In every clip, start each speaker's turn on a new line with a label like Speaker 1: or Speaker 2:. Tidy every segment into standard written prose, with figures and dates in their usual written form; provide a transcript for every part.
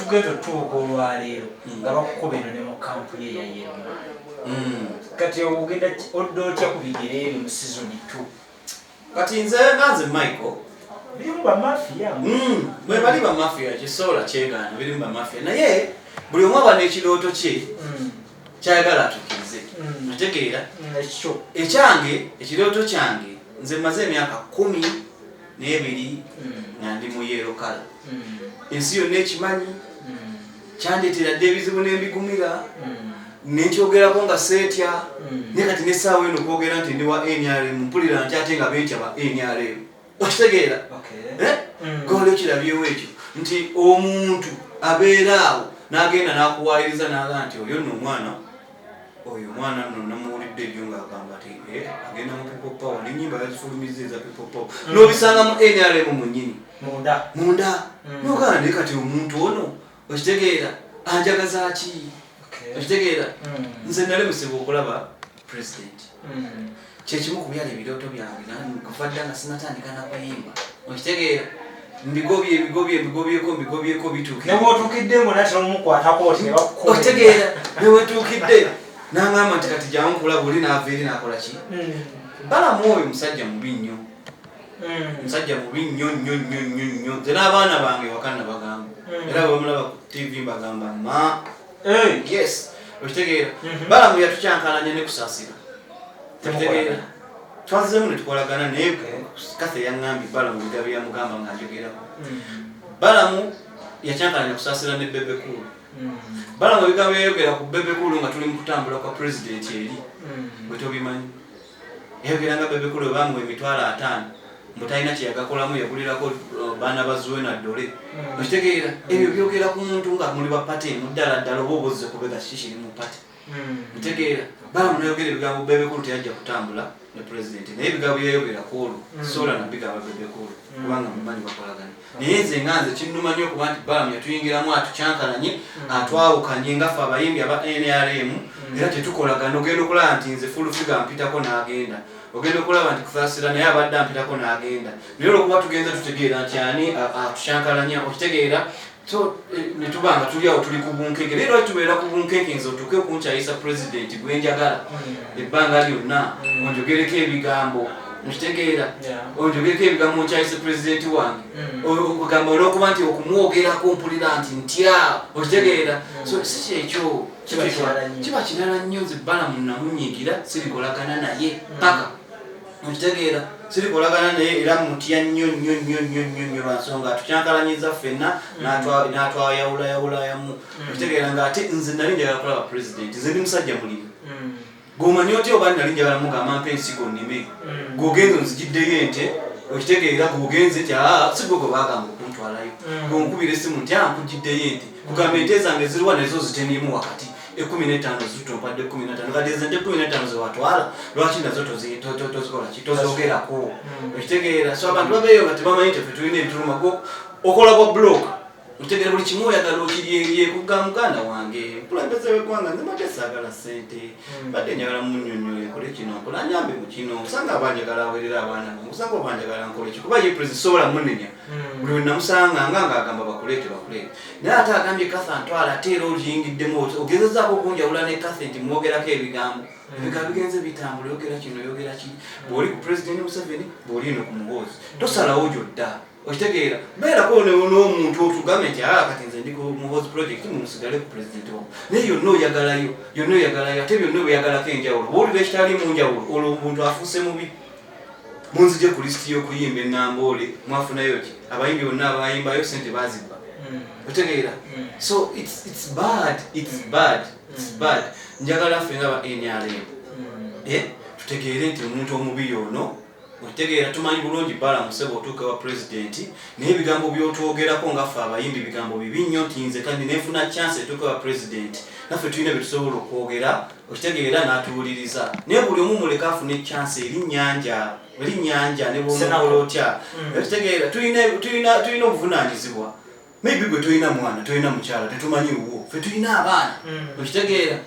Speaker 1: tugenda otuuka olwaleero nga bakukuba eno ne mu kampu ye yayeruma kati ogenda odda otya ku bigere ebyo mu sizoni 2
Speaker 2: kati nze Michael
Speaker 1: birimu bamafiya
Speaker 2: bwe bali bamafiya kisobola kyegaana birimu bamafiya naye buli omu aba n'ekirooto kye kyayagala atuukirize otegeera ekyange ekirooto kyange nze maze emyaka 12 nga ndi mu yellow colour ensi yonna ekimanyi kyandeetera dde ebizibu n'embigumira nekyogerako nga seetya naye kati n'essaawa eno kwogera nti ndi wa NRM mpulira nti ate nga beetya ba NRM okitegeera gole kirabyewo ekyo nti omuntu abeera awo n'agenda n'akuwaayiriza n'aga nti oyo nno omwana nno namuwulidde ebyo ng'agamba ati agenda mu people power n'ennyimba yazifulumiza people power n'obisanga mu NRM mu nnyini munda n'ogamba naye kati omuntu ono okitegeera anjagaza ki okitegeera nze nalemesebwa okulaba president kyekimu ku byali ebirooto byange kuva dda nga sinatandika nakuyimba okitegeera mbigobyeko bituukiddeokitegeera newetuukidde n'angamba nti kati jangu kulaba oli naava eri nakola ki balamu oyo musajja mubi nnyo musajja mubi nnyo nze n'abaana bange wakana bagamba era bamulaba ku TV mbagamba yes okitegeera balamu yatukyankalanya ne kusaasira okitegeera twazzeemu ne tukolagana naye kase yaŋŋambye balamu bigabi yamugamba ng'ajogerako balamu yakyankalanya kusaasira ne bebekulu balamu ebigambo yayogera ku bebekulu nga tuli mu kutambula kwa pulezidenti eri bwe tobimanyi yayogera nga bebekulu ebamuwa $50,000 mbu talina kyeyagakolamu yagulirako baana bazuwena ddole okitegeera ebyo byogera ku muntu nga muli ba pate muddala ddala oba obozze kubega kiki kiri mu pate otegeera balamu nayogera ebigambo bebekulu teyajja kutambula ne pulezidenti naye ebigambo byayogera ku olwo sola nabigamba bebekulu kubanga mumanyi bakolagana naye nze nga nze kinnuma nnyo okuba nti balamu yatuyingiramu atukyankalanye atwawukanye ngaffe abayimbi aba NRM era tetukolagana ogenda okulaba nti nze fulufiga mpitako n'agenda ogenda okulaba nti kusaasira naye abadde ampitako n'agenda naye olwokuba tugenze tutegeera nti ani atukyankalanya okitegeera so netubanga tuli awo tuli ku bunkenke leero tubeera ku bunkenke nze otuuke okunkyayisa pulezidenti gwenjagala ebbanga lyonna onjogereko ebigambo nkitegeera onjogereko ebigambo onkyayise pulezidenti wange okugamba olwokuba nti okumwogerako mpulira nti ntya okitegeera so si kyekyo kiba kirala nnyo nze balamu namunyiigira sirikolagana naye paka okitegeera sirikolagana naye era mutya nnyo lwansonga atukyankalanyiza ffenna n'atwayawulayawulayamu okitegeera ng'ate nze nali njagala kulaba pulezidenti nze ndi musajja mulimu gwomanyi otya oba nali njagala mugamba mpa ensigo nnime gwogenze onzigiddeyo ente okitegeera gwogenze ti sigwe gwe bagamba okuntwalayo gwonkubira essimu nti nkugiddeyo ente kugamba ente zange ziriwa nazo zitemiemu wakati 15 zitompadde 15 kati ente 15 zewatwala lwaki nazo tozikola ki tozogerako okitegeera so abantu babeeyo nga tebamanyi nti ffe tulina ebituluma okola bwa block otegeera buli kimu oyagala okirye kugamba muganda wange kulembeze weggwanga nze mbadde saagala ssente badde njagala munnyonnyola ekole kino nkola nyambe mu kino osanga abanjagala aweerera abaana bange osanga obanjagala nkole ki kuba ye pulezidenti sobola munenya buli we namusanganga ng'agamba bakuleete naye ate agambye katha ntwala ate era oliyingiddemu ogezezaako okunjawula ne katha nti mwogerako ebigambo ebigambo bigenze bitambula yogera kino yogera kiri bw'oli ku pulezidenti Museveni bw'oli eno ku muhoozi tosalawo gyodda okitegeera beerako n'omuntu otugambe nti kati nze ndi ku muhoozi project mumusigale ku pulezidenti wamu naye yonna oyagalayo ate byonna oyagalako enjawulo bw'olira ekitali mu njawulo olwo omuntu afuuse mubi munzije ku lisiti y'okuyimba ennamboole mwafunayo ki abayimbi bonna abayimbayo sente bazibba otegeera so it's bad njagala ffe nga ba NRM tutegeere nti omuntu omubi yono okitegeera tumanyi bulungi balamu sebo otuuka wa pulezidenti naye ebigambo byotwogerako ngaffe abayimbi bigambo bibi nnyo nti nze kandi nenfuna chance etuuka wa pulezidenti naffe tulina bye tusobola okwogera okitegeera n'atuwuliriza naye buli omu muleka afune chance eri nnyanja ne bwomukola otya okitegeera tulina obuvunaanyizibwa maybe gwe tolina mwana tolina mukyala tetumanyi wuwo ffe tulina abaana okitegeera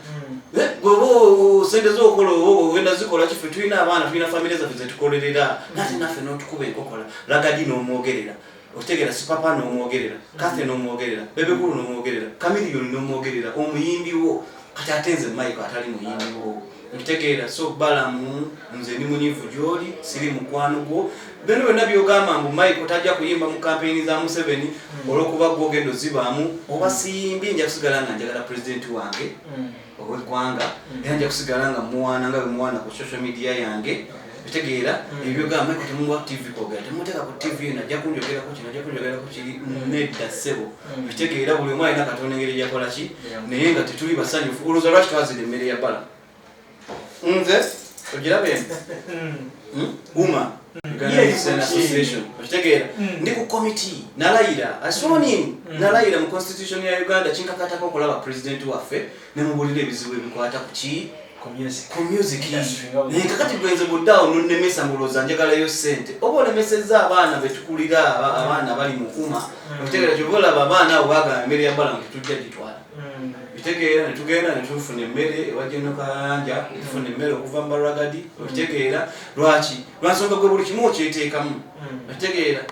Speaker 2: gwe sente zokola wenda zikola kiffe tulina abaana tulina famire zaffe zetukolerera nate naffe n'otukuba enkokola lagadi n'omwogerera otegera Sipapa n'omwogerera Kathe n'omwogerera Bebekulu n'omwogerera Chameleone n'omwogerera omuyimbi wo kati atenze Michael atali muyimbi wo otegera so Balamu nze ndi munyivu gyoli siri mukwano gwo bino byonna byogamba mbu Michael tajja kuyimba mu campaign za Museveni olw'okuba gwogendo zibaamu oba siyimbye nja kusigala nga njagala president wange ow'eggwanga era nja kusigala nga muwaana nga bwe muwaana ku social media yange bitegeera ebyogamba Michael temuwa TV kwogera temuteeka ku TV najja kunjogerako kino najja kunjogerako kiri nedda ssebo bitegeera buli omu alina Katonda engeri gyakola ki naye nga tetuli basanyufu olowooza lwaki twazira emmere ya Bala nze ogirabe uma Association okitegeera ndi ku committee nalayira asoni nalayira mu constitution ya Uganda kinkakatako okulaba president waffe ne mubulira ebizibu ebikwata ku ki ku music naye kakati gwenze buddawo nonnemesa mulooza njagalayo ssente oba olemesezza abaana betukulira abaana bali mu uma okitegeera kyobalaba abaana abo bagamba emmere ya Bala tujja gitwala bitegeera netugenda netufuna emmere ewajeno Kayanja tufuna emmere okuva mu Baragadi okitegeera lwaki lwansonga gwe buli kimu okyeteekamu okitegeera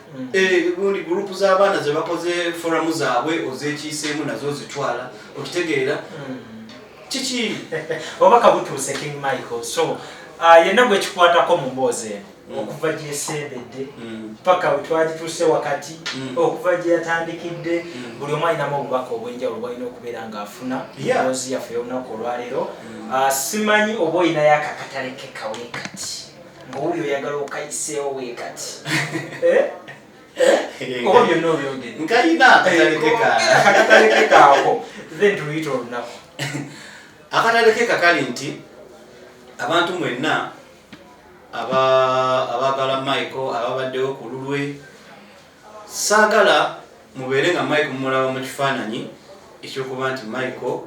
Speaker 2: gundi gurupu z'abaana ze bakoze foramu zaabwe ozeekiiseemu nazo zitwala okitegeera kiki
Speaker 1: obaka butuuse King Michael so yenna gwe kikwatako mu mboozi eno okuva gyesembedde paka wetwagituuse wakati okuva gyeyatandikidde buli omu alinamu obubaka obw'enjawulo bwalina okubeera ng'afuna mboozi yaffe y'olunaku olwaleero simanyi oba olinayo akakatale ke kawe kati ng'owuli oyagala okayiseewo weekati oba byonna obyogere
Speaker 2: nkayina
Speaker 1: akakatale ke kaako then tuluyita olunaku
Speaker 2: akatale ke kakali nti abantu mwenna abagala Michael ababaddewo ku lulwe saagala mubeere nga Michael mumulaba mu kifaananyi ekyokuba nti Michael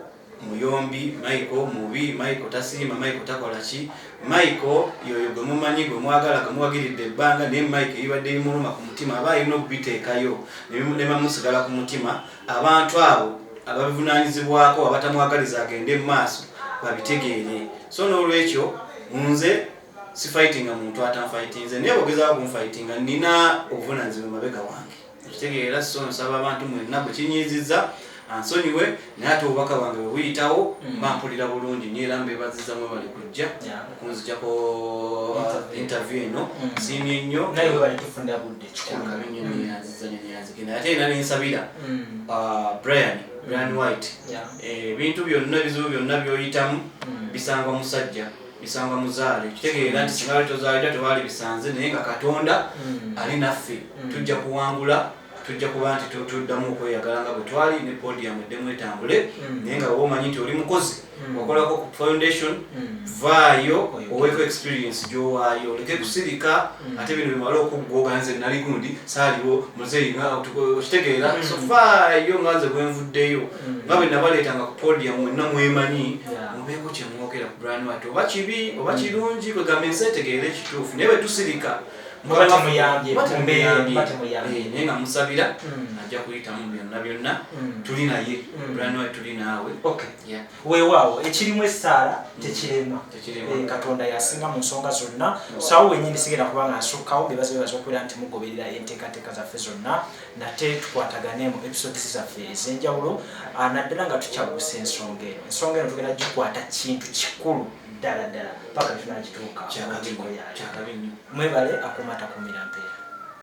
Speaker 2: muyombi Michael mubi Michael tasiima Michael takola ki Michael yoyo gwe mumanyi gwe mwagala gwe muwagiridde ebbanga naye Michael ibadde imuluma ku mutima aba alina okubiteekayo ne bamusigala ku mutima abantu abo ababivunaanyizibwako abatamwagaliza agende mu maaso babitegeere so n'olwekyo nze si fightinga muntu atanfightinze naye bogezaawo kumfightinga nina obuvunaanyizibwa mabega wange ekitegeera so nsaba abantu mwenna bwe kinyiizizza ansonyiwe naye ate obubaka bwange bwe buyitawo bampulira bulungi nyera mbeebazizza mwe bali kujja kunzijjako interview eno siimye nnyo
Speaker 1: naye bwe bali tufunira budde
Speaker 2: kikulu ate era nensabira Brian White ebintu byonna ebizibu byonna by'oyitamu bisanga musajja bisanga muzaale kitegeera nti singa tozaalira tebaali bisanze naye nga Katonda ali naffe tujja kuwangula tujja kuba nti tuddamu okweyagala nga bwe twali ne podium eddemu etambule naye nga omanyi nti oli mukozi wakolako ku foundation vaayo oweeko experience gy'owaayo oleke kusirika ate bino bimala okuggooga nze nali gundi saaliwo muzeeyi nga okitegeera so vaayo nga nze bwenvuddeyo nga bwe nabaleetanga ku podium mwenna mwemanyi mubeeko kye mwogera ku Brian White oba kibi oba kirungi kwegamba ensi etegeera ekituufu naye bwe tusirika naye nga musabira ajja kuyitamu byonna byonna tuli naye Brian White tuli naawe
Speaker 1: weewaawo ekirimu essaala tekirema Katonda yasinga mu nsonga zonna sawo wenyini sigenda kuba nga nsukkawo bebaza okubeera nti mugoberera enteekateeka zaffe zonna nate tukwatagane mu episodes zaffe ez'enjawulo naddala nga tukyabuusa ensonga eno tugenda gikwata kintu kikulu ddala paka tunakituuka
Speaker 2: kyakabi
Speaker 1: mwebale akumata kumira mpeera